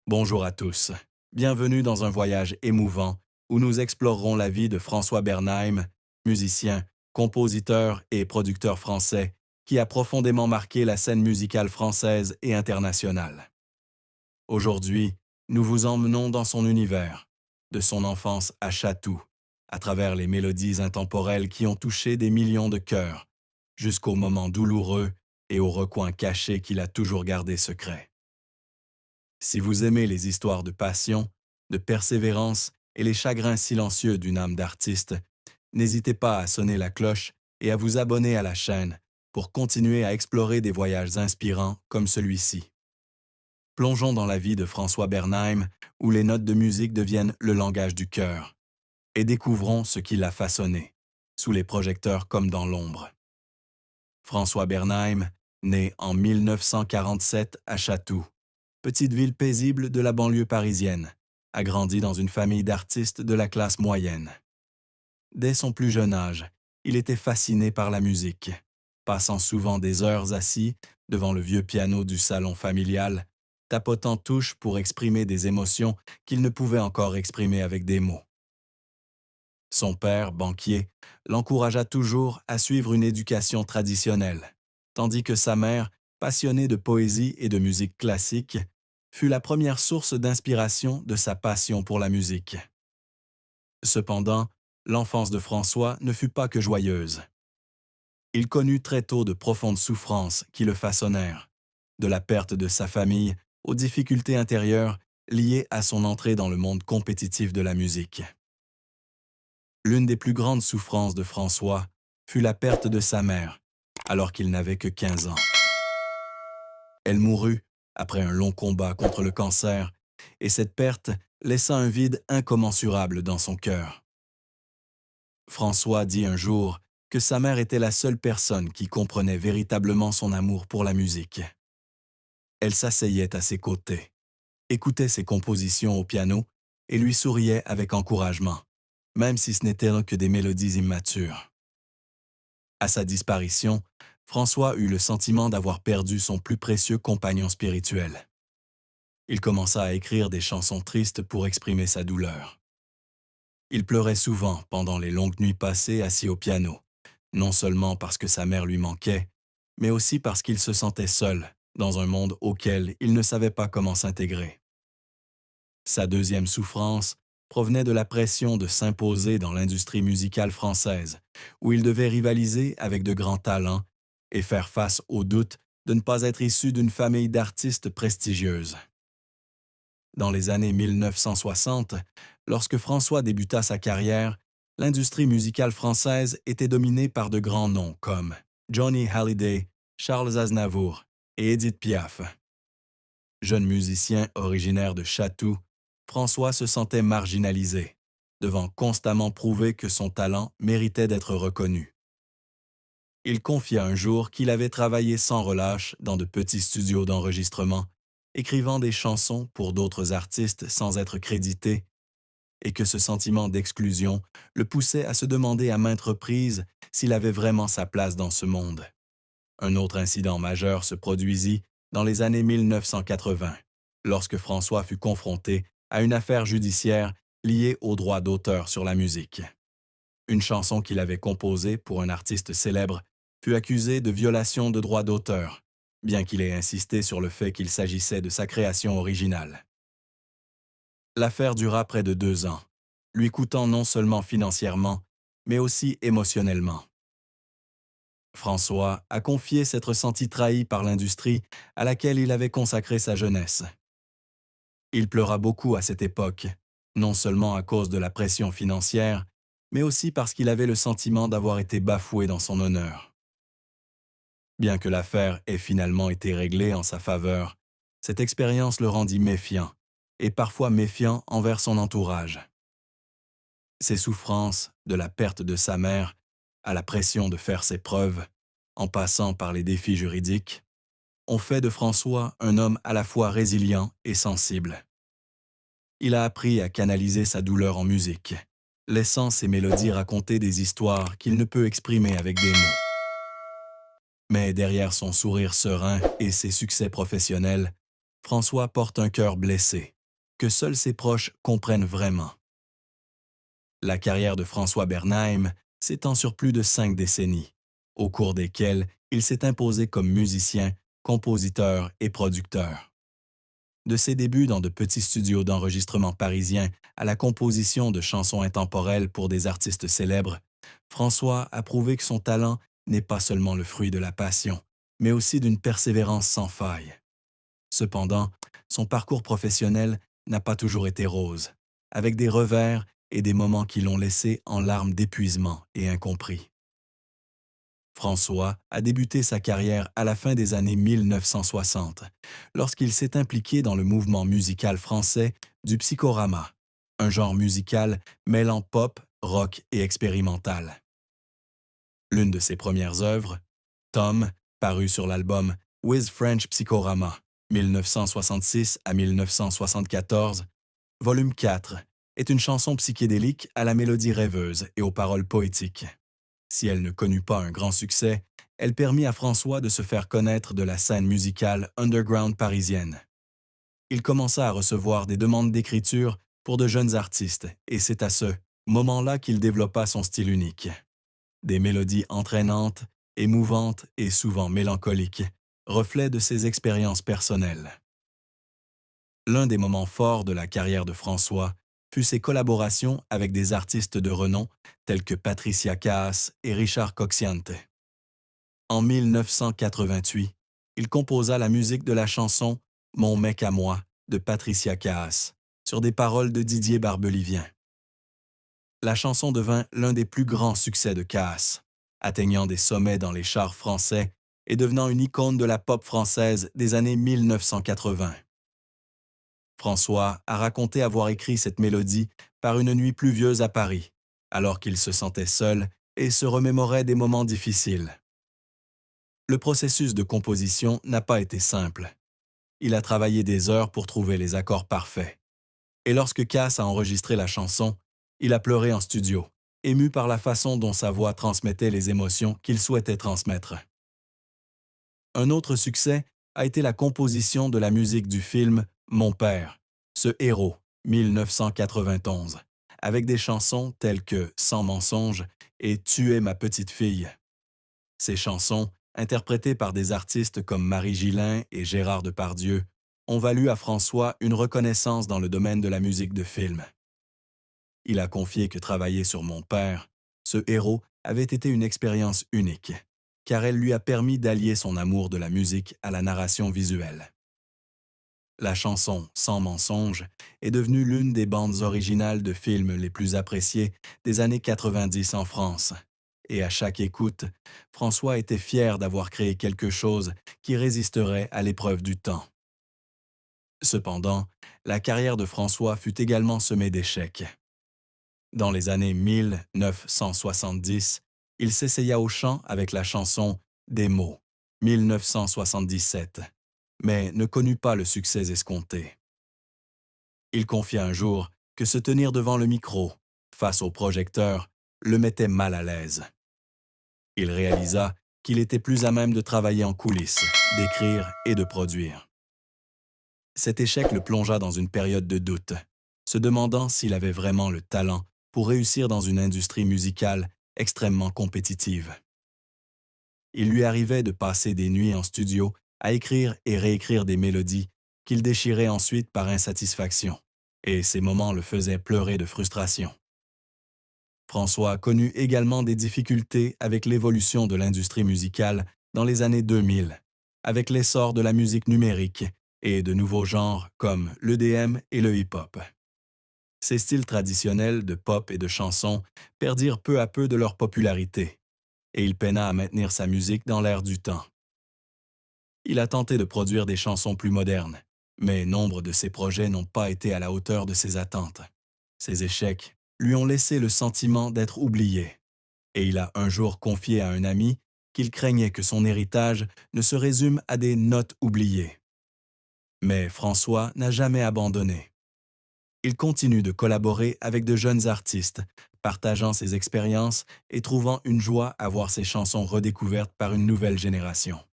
Bonjour à tous. Bienvenue dans un voyage émouvant où nous explorerons la vie de François Bernheim, musicien, compositeur et producteur français qui a profondément marqué la scène musicale française et internationale. Aujourd'hui, nous vous emmenons dans son univers, de son enfance à Chatou, à travers les mélodies intemporelles qui ont touché des millions de cœurs, jusqu'aux moments douloureux et aux recoins cachés qu'il a toujours gardés secrets. Si vous aimez les histoires de passion, de persévérance et les chagrins silencieux d'une âme d'artiste, n'hésitez pas à sonner la cloche et à vous abonner à la chaîne pour continuer à explorer des voyages inspirants comme celui-ci. Plongeons dans la vie de François Bernheim, où les notes de musique deviennent le langage du cœur, et découvrons ce qui l'a façonné, sous les projecteurs comme dans l'ombre. François Bernheim, né en 1947 à Chatou, petite ville paisible de la banlieue parisienne, a grandi dans une famille d'artistes de la classe moyenne. Dès son plus jeune âge, il était fasciné par la musique, passant souvent des heures assis devant le vieux piano du salon familial, tapotant touches pour exprimer des émotions qu'il ne pouvait encore exprimer avec des mots. Son père, banquier, l'encouragea toujours à suivre une éducation traditionnelle, tandis que sa mère, passionnée de poésie et de musique classique, fut la première source d'inspiration de sa passion pour la musique. Cependant, l'enfance de François ne fut pas que joyeuse. Il connut très tôt de profondes souffrances qui le façonnèrent, de la perte de sa famille aux difficultés intérieures liées à son entrée dans le monde compétitif de la musique. L'une des plus grandes souffrances de François fut la perte de sa mère, alors qu'il n'avait que 15 ans. Elle mourut après un long combat contre le cancer, et cette perte laissa un vide incommensurable dans son cœur. François dit un jour que sa mère était la seule personne qui comprenait véritablement son amour pour la musique. Elle s'asseyait à ses côtés, écoutait ses compositions au piano et lui souriait avec encouragement, même si ce n'étaient que des mélodies immatures. À sa disparition, François eut le sentiment d'avoir perdu son plus précieux compagnon spirituel. Il commença à écrire des chansons tristes pour exprimer sa douleur. Il pleurait souvent pendant les longues nuits passées assis au piano, non seulement parce que sa mère lui manquait, mais aussi parce qu'il se sentait seul dans un monde auquel il ne savait pas comment s'intégrer. Sa deuxième souffrance provenait de la pression de s'imposer dans l'industrie musicale française, où il devait rivaliser avec de grands talents et faire face au doute de ne pas être issu d'une famille d'artistes prestigieuses. Dans les années 1960, lorsque François débuta sa carrière, l'industrie musicale française était dominée par de grands noms comme Johnny Hallyday, Charles Aznavour et Édith Piaf. Jeune musicien originaire de Chatou, François se sentait marginalisé, devant constamment prouver que son talent méritait d'être reconnu. Il confia un jour qu'il avait travaillé sans relâche dans de petits studios d'enregistrement, écrivant des chansons pour d'autres artistes sans être crédité, et que ce sentiment d'exclusion le poussait à se demander à maintes reprises s'il avait vraiment sa place dans ce monde. Un autre incident majeur se produisit dans les années 1980, lorsque François fut confronté à une affaire judiciaire liée aux droits d'auteur sur la musique. Une chanson qu'il avait composée pour un artiste célèbre fut accusée de violation de droits d'auteur, bien qu'il ait insisté sur le fait qu'il s'agissait de sa création originale. L'affaire dura près de 2 ans, lui coûtant non seulement financièrement, mais aussi émotionnellement. François a confié s'être senti trahi par l'industrie à laquelle il avait consacré sa jeunesse. Il pleura beaucoup à cette époque, non seulement à cause de la pression financière, mais aussi parce qu'il avait le sentiment d'avoir été bafoué dans son honneur. Bien que l'affaire ait finalement été réglée en sa faveur, cette expérience le rendit méfiant, et parfois méfiant envers son entourage. Ses souffrances, de la perte de sa mère, à la pression de faire ses preuves, en passant par les défis juridiques, ont fait de François un homme à la fois résilient et sensible. Il a appris à canaliser sa douleur en musique, laissant ses mélodies raconter des histoires qu'il ne peut exprimer avec des mots. Mais derrière son sourire serein et ses succès professionnels, François porte un cœur blessé, que seuls ses proches comprennent vraiment. La carrière de François Bernheim s'étend sur plus de 5 décennies, au cours desquelles il s'est imposé comme musicien, compositeur et producteur. De ses débuts dans de petits studios d'enregistrement parisiens à la composition de chansons intemporelles pour des artistes célèbres, François a prouvé que son talent n'est pas seulement le fruit de la passion, mais aussi d'une persévérance sans faille. Cependant, son parcours professionnel n'a pas toujours été rose, avec des revers et des moments qui l'ont laissé en larmes d'épuisement et incompris. François a débuté sa carrière à la fin des années 1960, lorsqu'il s'est impliqué dans le mouvement musical français du psychorama, un genre musical mêlant pop, rock et expérimental. L'une de ses premières œuvres, Tom, parue sur l'album With French Psychorama, 1966 à 1974, volume 4, est une chanson psychédélique à la mélodie rêveuse et aux paroles poétiques. Si elle ne connut pas un grand succès, elle permit à François de se faire connaître de la scène musicale underground parisienne. Il commença à recevoir des demandes d'écriture pour de jeunes artistes et c'est à ce moment-là qu'il développa son style unique. Des mélodies entraînantes, émouvantes et souvent mélancoliques, reflet de ses expériences personnelles. L'un des moments forts de la carrière de François fut ses collaborations avec des artistes de renom tels que Patricia Kaas et Richard Coxiante. En 1988, il composa la musique de la chanson « Mon mec à moi » de Patricia Kaas, sur des paroles de Didier Barbelivien. La chanson devint l'un des plus grands succès de Kaas, atteignant des sommets dans les charts français et devenant une icône de la pop française des années 1980. François a raconté avoir écrit cette mélodie par une nuit pluvieuse à Paris, alors qu'il se sentait seul et se remémorait des moments difficiles. Le processus de composition n'a pas été simple. Il a travaillé des heures pour trouver les accords parfaits. Et lorsque Cass a enregistré la chanson, il a pleuré en studio, ému par la façon dont sa voix transmettait les émotions qu'il souhaitait transmettre. Un autre succès a été la composition de la musique du film « Mon père », ce héros, 1991, avec des chansons telles que « Sans mensonge » et « Tu es ma petite fille ». Ces chansons, interprétées par des artistes comme Marie Gillin et Gérard Depardieu, ont valu à François une reconnaissance dans le domaine de la musique de film. Il a confié que travailler sur Mon père, ce héros, avait été une expérience unique, car elle lui a permis d'allier son amour de la musique à la narration visuelle. La chanson « Sans mensonge » est devenue l'une des bandes originales de films les plus appréciées des années 90 en France. Et à chaque écoute, François était fier d'avoir créé quelque chose qui résisterait à l'épreuve du temps. Cependant, la carrière de François fut également semée d'échecs. Dans les années 1970, il s'essaya au chant avec la chanson « Des mots » 1977, mais ne connut pas le succès escompté. Il confia un jour que se tenir devant le micro, face au projecteur, le mettait mal à l'aise. Il réalisa qu'il était plus à même de travailler en coulisses, d'écrire et de produire. Cet échec le plongea dans une période de doute, se demandant s'il avait vraiment le talent pour réussir dans une industrie musicale extrêmement compétitive. Il lui arrivait de passer des nuits en studio à écrire et réécrire des mélodies qu'il déchirait ensuite par insatisfaction, et ces moments le faisaient pleurer de frustration. François connut également des difficultés avec l'évolution de l'industrie musicale dans les années 2000, avec l'essor de la musique numérique et de nouveaux genres comme l'EDM et le hip-hop. Ces styles traditionnels de pop et de chansons perdirent peu à peu de leur popularité, et il peina à maintenir sa musique dans l'air du temps. Il a tenté de produire des chansons plus modernes, mais nombre de ses projets n'ont pas été à la hauteur de ses attentes. Ses échecs lui ont laissé le sentiment d'être oublié, et il a un jour confié à un ami qu'il craignait que son héritage ne se résume à des notes oubliées. Mais François n'a jamais abandonné. Il continue de collaborer avec de jeunes artistes, partageant ses expériences et trouvant une joie à voir ses chansons redécouvertes par une nouvelle génération.